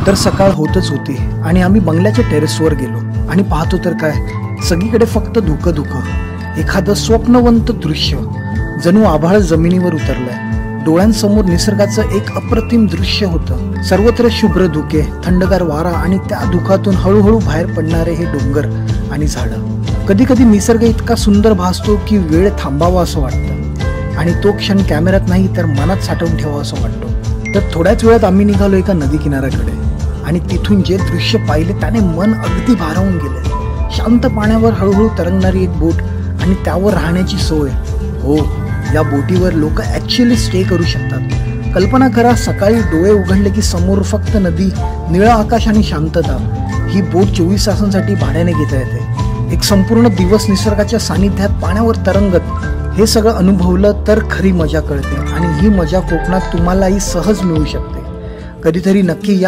तर सकाळ होतच होती आणि आम्ही बंगल्याच्या टेरेसवर गेलो आणि पाहतो तर काय, सगळीकडे फक्त धुकं धुकं, एखादं स्वप्नवंत दृश्य, जणू आभाळ जमिनीवर उतरलंय. डोळ्यांसमोर निसर्गाचं एक अप्रतिम दृश्य होतं. सर्वत्र शुभ्र धुके, थंडगार वारा आणि त्या धुकातून हळूहळू बाहेर पडणारे हे डोंगर आणि झाडं. कधी कधी निसर्ग इतका सुंदर भासतो की वेळ थांबावा असं वाटतं आणि तो क्षण कॅमेऱ्यात नाही तर मनात साठवून ठेवावा असं वाटतो. तर थोड्याच वेळात आम्ही निघालो एका नदी किनाऱ्याकडे आणि तिथून जे दृश्य पाहिले त्याने मन अगदी भारावून गेले. शांत पाण्यावर हळूहळू तरंगणारी एक बोट आणि त्यावर राहण्याची सोय. हो, या बोटीवर लोक ॲक्च्युअली स्टे करू शकतात. कल्पना करा, सकाळी डोळे उघडले की समोर फक्त नदी, निळं आकाश आणि शांतता. ही बोट 24 तासांसाठी भाड्याने घेता येते. एक संपूर्ण दिवस निसर्गाच्या सानिध्यात पाण्यावर तरंगत हे सगळं अनुभवलं तर खरी मजा कळते आणि ही मजा कोकणात तुम्हालाही सहज मिळू शकते. कधीतरी नक्की या.